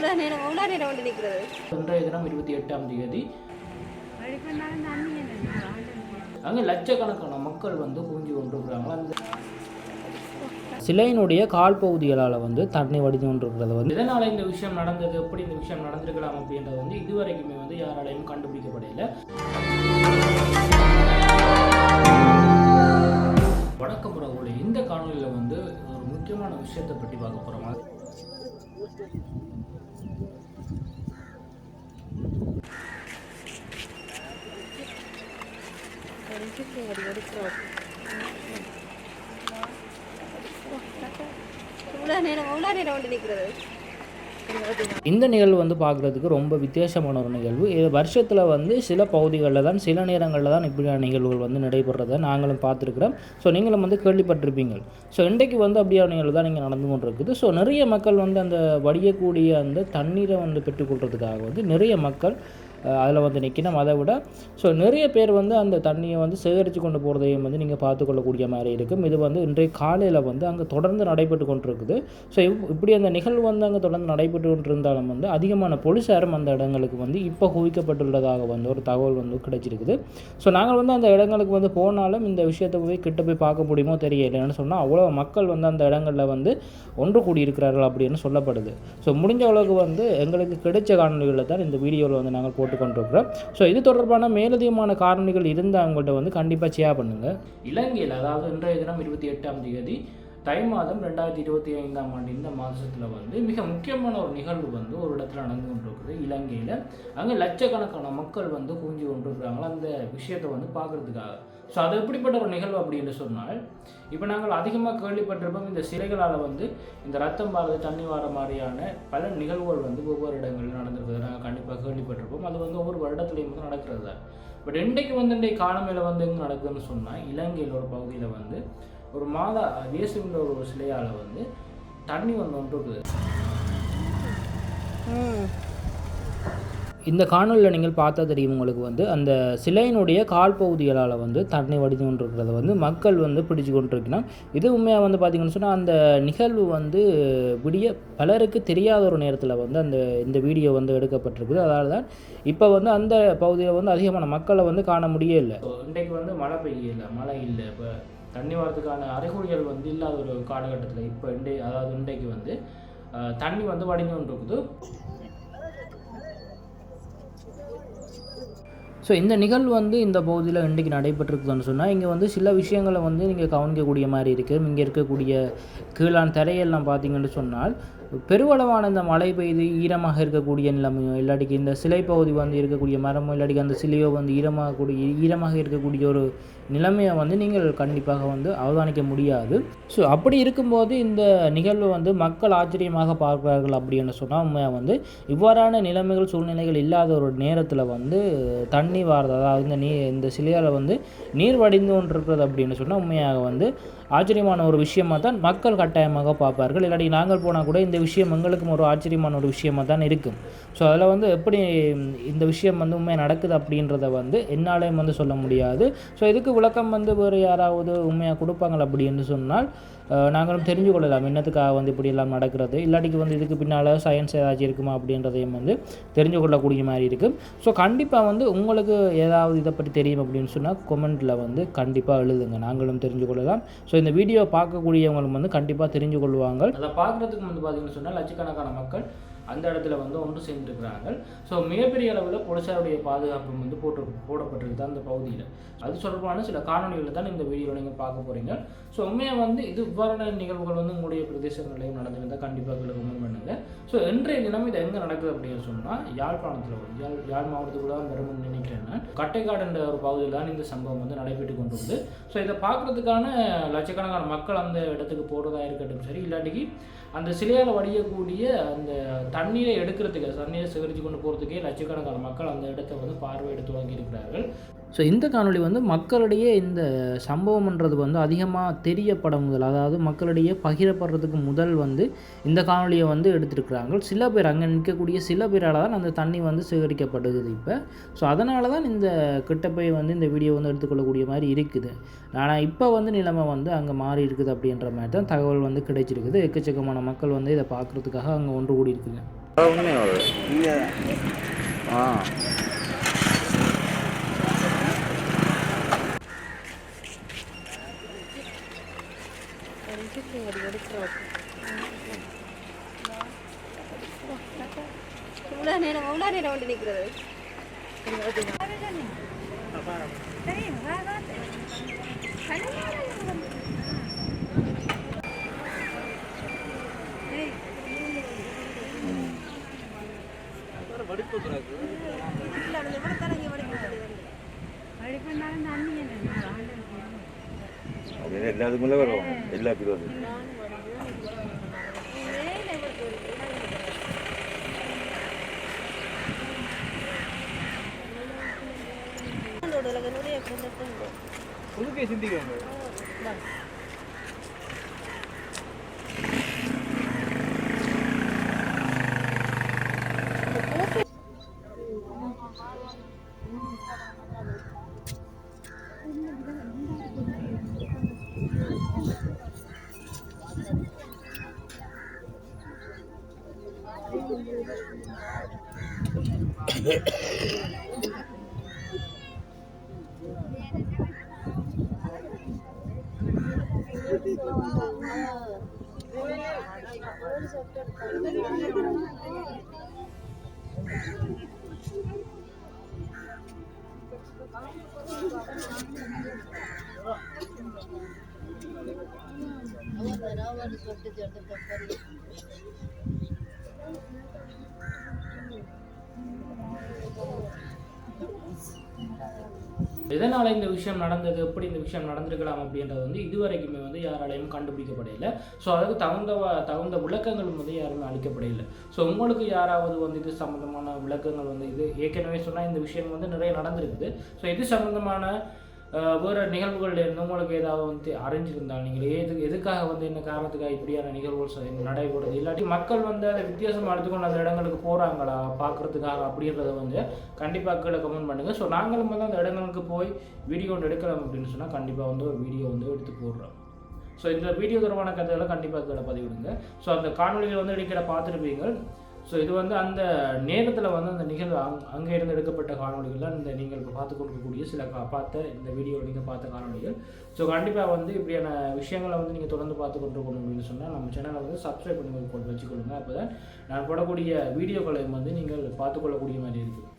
நேரம் வந்து நிற்கிறது. இன்றைய தினம் 28ஆம் தேதி அங்கே லட்சக்கணக்கான மக்கள் வந்து குவிஞ்சு கொண்டிருக்கிறாங்க. அந்த சிலையினுடைய கால் பகுதிகளால் வந்து தண்ணி வடிந்து கொண்டிருக்கிறது வந்து இதனால் இந்த விஷயம் நடந்தது, எப்படி இந்த விஷயம் நடந்திருக்கலாம் அப்படின்றது வந்து இதுவரைக்குமே வந்து யாராலையும் கண்டுபிடிக்கப்படலை. வணக்கம் உறவுகளே, இந்த காணொலியில் வந்து ஒரு முக்கியமான விஷயத்தை பற்றி பார்க்க போகிறோம். இந்த நிகழ்வு வந்து பார்க்குறதுக்கு ரொம்ப வித்தியாசமான ஒரு நிகழ்வு. வருஷத்தில் வந்து சில பகுதிகளில் தான், சில நேரங்களில் தான் இப்படியான நிகழ்வுகள் வந்து நடைபெறதை நாங்களும் பார்த்துருக்குறோம். ஸோ நீங்களும் வந்து கேள்விப்பட்டிருப்பீங்க. ஸோ இன்றைக்கு வந்து அப்படியான நிகழ்வு தான் நீங்கள் நடந்து கொண்டு இருக்குது. ஸோ நிறைய மக்கள் வந்து அந்த வடியக்கூடிய அந்த தண்ணீரை வந்து பெற்றுக்கொள்கிறதுக்காக வந்து நிறைய மக்கள் அதில் வந்து நிற்கணும். அதை விட ஸோ நிறைய பேர் வந்து அந்த தண்ணியை வந்து சேகரித்து கொண்டு போகிறதையும் வந்து நீங்கள் பார்த்துக்கொள்ளக்கூடிய மாதிரி இருக்கும். இது வந்து இன்றைய காலையில் வந்து அங்கே தொடர்ந்து நடைபெற்று கொண்டிருக்குது. ஸோ இப்படி அந்த நிகழ்வு வந்து அங்கே தொடர்ந்து நடைபெற்று கொண்டிருந்தாலும் வந்து அதிகமான போலீஸாரும் அந்த இடங்களுக்கு வந்து இப்போ குவிக்கப்பட்டுள்ளதாக வந்து ஒரு தகவல் வந்து கிடைச்சிருக்குது. ஸோ நாங்கள் வந்து அந்த இடங்களுக்கு வந்து போனாலும் இந்த விஷயத்தை போய் கிட்ட போய் பார்க்க முடியுமோ தெரியலைன்னு சொன்னால் அவ்வளோ மக்கள் வந்து அந்த இடங்களில் வந்து ஒன்று கூடியிருக்கிறார்கள் அப்படின்னு சொல்லப்படுது. ஸோ முடிஞ்ச அளவுக்கு வந்து எங்களுக்கு கிடைச்ச காணொலிகளில் தான் இந்த வீடியோவில் வந்து நாங்கள் போட்டு கொண்டிருக்கிறோம். ஸோ இது தொடர்பான மேலதிகமான காரணிகள் இருந்தால் அவங்கள்ட்ட வந்து கண்டிப்பாக ஷேர் பண்ணுங்கள். இலங்கையில், அதாவது இன்றைய தினம் 28ஆம் தேதி தை மாதம் 2025ஆம் ஆண்டு இந்த மாதத்தில் வந்து மிக முக்கியமான ஒரு நிகழ்வு வந்து ஒரு இடத்துல நடந்து கொண்டிருக்குது இலங்கையில். அங்கே லட்சக்கணக்கான மக்கள் வந்து குவிஞ்சு கொண்டிருக்கிறாங்களா அந்த விஷயத்தை வந்து பார்க்குறதுக்காக. ஸோ அது எப்படிப்பட்ட ஒரு நிகழ்வு அப்படின்னு சொன்னால், இப்போ நாங்கள் அதிகமாக கேள்விப்பட்டிருப்போம் இந்த சிலைகளால் வந்து இந்த ரத்தம் பாரது தண்ணி வார மாதிரியான பல நிகழ்வுகள் வந்து ஒவ்வொரு இடங்களில் நடந்திருக்கிறது நாங்கள் கண்டிப்பாக கேள்விப்பட்டிருப்போம். அது வந்து ஒவ்வொரு வருடத்துலேயும் வந்து நடக்கிறது தான். பட் இன்றைக்கு வந்து இன்றைக்கு காலமையில் வந்து எங்கே நடக்குதுன்னு சொன்னால், இலங்கையில் ஒரு பகுதியில் வந்து ஒரு மாதா இயேசுவின் ஒரு சிலையால் வந்து தண்ணி வந்து ஒன்று இருக்குது. இந்த காணொலியில் நீங்கள் பார்த்தா தெரியும் உங்களுக்கு வந்து அந்த சிலையினுடைய கால் பகுதிகளால் வந்து தண்ணி வடிந்து கொண்டிருக்கிறத வந்து மக்கள் வந்து பிடிச்சு கொண்டிருக்கணும். இது உண்மையாக வந்து பார்த்திங்கன்னு சொன்னால் அந்த நிகழ்வு வந்து விடிய பலருக்கு தெரியாத ஒரு நேரத்தில் வந்து இந்த வீடியோ வந்து எடுக்கப்பட்டிருக்குது. அதனால தான் இப்போ வந்து அந்த பகுதியில் வந்து அதிகமான மக்களை வந்து காண முடியலை. இன்றைக்கு வந்து மழை பெய்யலை, மழை இல்லை, இப்போ தண்ணி வரதுக்கான அறிகுறிகள் வந்து இல்லாத ஒரு காலகட்டத்தில் இப்போ இன்றைக்கு வந்து தண்ணி வந்து வடிந்து கொண்டு இருக்குது. ஸோ இந்த நிகழ்வு வந்து இந்த பகுதியில் இன்றைக்கு நடைபெற்றிருக்குதுன்னு சொன்னால், இங்கே வந்து சில விஷயங்களை வந்து நீங்கள் கவனிக்கக்கூடிய மாதிரி இருக்குது. இங்கே இருக்கக்கூடிய கீழான தரையெல்லாம் பார்த்தீங்கன்னு சொன்னால் பெருவளவான இந்த மழை பெய்து ஈரமாக இருக்கக்கூடிய நிலைமையோ, இல்லாட்டிக்கு இந்த சிலை பகுதி வந்து இருக்கக்கூடிய மரமோ, இல்லாட்டிக்கு அந்த சிலையோ வந்து ஈரமாக இருக்கக்கூடிய ஒரு நிலைமையை வந்து நீங்கள் கண்டிப்பாக வந்து அவதானிக்க முடியாது. ஸோ அப்படி இருக்கும்போது இந்த நிகழ்வு வந்து மக்கள் ஆச்சரியமாக பார்க்கிறார்கள் அப்படின்னு சொன்னால், உண்மையாக வந்து இவ்வாறான நிலைமைகள் சூழ்நிலைகள் இல்லாத ஒரு நேரத்தில் வந்து தண்ணி வாரது, அதாவது இந்த சிலையால் வந்து நீர் வடிந்து கொண்டிருக்கிறது அப்படின்னு சொன்னால் உண்மையாக வந்து ஆச்சரியமான ஒரு விஷயமாக தான் மக்கள் கட்டாயமாக பார்ப்பார்கள். இல்லாட்டி நாங்கள் போனால் கூட இந்த விஷயம் எங்களுக்கும் ஒரு ஆச்சரியமான ஒரு விஷயமாக தான் இருக்கும். ஸோ அதில் வந்து எப்படி இந்த விஷயம் வந்து உண்மையாக நடக்குது அப்படின்றத வந்து என்னாலையும் வந்து சொல்ல முடியாது. ஸோ இதுக்கு விளக்கம் வந்து வேறு யாராவது உண்மையாக கொடுப்பாங்கள் அப்படின்னு சொன்னால் நாங்களும் தெரிஞ்சு கொள்ளலாம் என்னத்துக்காக வந்து இப்படி எல்லாம் நடக்கிறது, இல்லாட்டிக்கு வந்து இதுக்கு பின்னால் சயின்ஸ் ஏதாச்சும் இருக்குமா அப்படின்றதையும் வந்து தெரிஞ்சு கொள்ளக்கூடிய மாதிரி இருக்குது. ஸோ கண்டிப்பாக வந்து உங்களுக்கு ஏதாவது இதை பற்றி தெரியும் அப்படின்னு சொன்னால் கொமெண்ட்டில் வந்து கண்டிப்பாக எழுதுங்க, நாங்களும் தெரிஞ்சு கொள்ளலாம். ஸோ இந்த வீடியோ பார்க்கக்கூடியவங்களும் வந்து கண்டிப்பாக தெரிஞ்சு கொள்வாங்க. அதை பார்க்குறதுக்கு வந்து பார்த்திங்கன்னு சொன்னால் லட்சக்கணக்கான மக்கள் அந்த இடத்துல வந்து ஒன்று சேர்ந்துருக்கிறாங்க. ஸோ மிகப்பெரிய அளவில் போலீஸாருடைய பாதுகாப்பு வந்து போடப்பட்டிருக்கு அந்த பகுதியில். அது தொடர்பான சில காணொலிகளில் தான் இந்த வீடியோவில் நீங்கள் பார்க்க போகிறீங்க. ஸோ உண்மையாக வந்து இது இவ்வாறான நிகழ்வுகள் வந்து உங்களுடைய பிரதேசங்களையும் நடந்திருந்தால் கண்டிப்பாக கமெண்ட் பண்ணுங்கள். ஸோ இன்றைய தினம் இது எங்கே நடக்குது அப்படின்னு சொன்னால், யாழ்ப்பாணத்தில் வந்து யாழ் மாவட்டத்துக்குள்ள தான் வரும்னு நினைக்கிறேன் நான். கட்டைக்காடு என்ற ஒரு பகுதியில் தான் இந்த சம்பவம் வந்து நடைபெற்று கொண்டு வந்து. ஸோ இதை பார்க்குறதுக்கான லட்சக்கணக்கான மக்கள் அந்த இடத்துக்கு போகிறதா இருக்கட்டும் சரி, இல்லாட்டிக்கு அந்த சிலையால் வடியக்கூடிய அந்த தண்ணீரை எடுக்கிறதுக்கு, தண்ணீரை சேகரித்து கொண்டு போகிறதுக்கே லட்சக்கணக்கான மக்கள் அந்த இடத்தை வந்து பார்வையிட துவங்கி இருக்கிறார்கள். ஸோ இந்த காணொலி வந்து மக்களிடையே இந்த சம்பவம்ன்றது வந்து அதிகமாக தெரியப்பட முதல், அதாவது மக்களிடையே பகிரப்படுறதுக்கு முதல் வந்து இந்த காணொலியை வந்து எடுத்திருக்கிறாங்க. சில பேர் அங்கே நிற்கக்கூடிய சில பேரால் தான் அந்த தண்ணி வந்து சேகரிக்கப்படுது இப்போ. ஸோ அதனால தான் இந்த கிட்டப்பை வந்து இந்த வீடியோ வந்து எடுத்துக்கொள்ளக்கூடிய மாதிரி இருக்குது. ஆனால் இப்போ வந்து நிலைமை வந்து அங்கே மாறி இருக்குது அப்படின்ற மாதிரி தான் தகவல் வந்து கிடைச்சிருக்குது. எக்கச்சக்கமான மக்கள் வந்து இதை பார்க்குறதுக்காக அங்கே ஒன்று கூடி இருக்குங்க. உண்மையாக ஆ நேரம் வந்து நிற்கிறது எல்லாத்துக்குமே வரும் எல்லாத்துக்கும் வந்து புதுக்கை சிந்திக்கோங்க எதனால் இந்த விஷயம் நடந்தது, எப்படி இந்த விஷயம் நடந்திருக்கலாம் அப்படின்றது வந்து இதுவரைக்குமே வந்து யாராலையும் கண்டுபிடிக்கப்படையில. ஸோ அதுக்கு தகுந்த விளக்கங்களும் வந்து யாருமே அளிக்கப்படையில்லை. ஸோ உங்களுக்கு யாராவது வந்து இது சம்மந்தமான விளக்கங்கள் வந்து இது ஏற்கனவே சொன்னால் இந்த விஷயம் வந்து நிறைய நடந்திருக்குது. ஸோ இது சம்மந்தமான வேறு நிகழ்வுகள் இருந்து உங்களுக்கு ஏதாவது வந்து அறிஞ்சிருந்தால் நீங்கள் எதுக்காக வந்து என்ன காரணத்துக்காக இப்படியான நிகழ்வுகள் நடைபெறுது, இல்லாட்டி மக்கள் வந்து அதை வித்தியாசமாக எடுத்துக்கொண்டு அந்த இடங்களுக்கு போகிறாங்களா பார்க்குறதுக்காக அப்படின்றத வந்து கண்டிப்பாக கீழே கமெண்ட் பண்ணுங்கள். ஸோ நாங்களும் வந்து அந்த இடங்களுக்கு போய் வீடியோ ஒன்று எடுக்கலாம் அப்படின்னு சொன்னால் கண்டிப்பாக வந்து ஒரு வீடியோ வந்து எடுத்து போடுறோம். ஸோ இந்த வீடியோ தொடர்பான கதைகளை கண்டிப்பாக கீழே பதிவிடுங்க. ஸோ அந்த காணொலிகள் வந்து இடைக்கிட பார்த்துருப்பீங்க. ஸோ இது வந்து அந்த நேரத்தில் வந்து அந்த நிகழ்வு அங்கே இருந்து எடுக்கப்பட்ட காணொலிகள் இந்த நீங்கள் இப்போ பார்த்து கொடுக்கக்கூடிய சில பார்த்த இந்த வீடியோவில் நீங்கள் பார்த்த காணொலிகள். ஸோ கண்டிப்பாக வந்து இப்படியான விஷயங்களை வந்து நீங்கள் தொடர்ந்து பார்த்து கொண்டிருக்கணும் அப்படின்னு சொன்னால் நம்ம சேனலை வந்து சப்ஸ்கிரைப் பண்ணி வச்சுக்கொள்ளுங்க. அப்போ தான் நான் போடக்கூடிய வீடியோக்களையும் வந்து நீங்கள் பார்த்துக்கொள்ளக்கூடிய மாதிரி இருக்குது.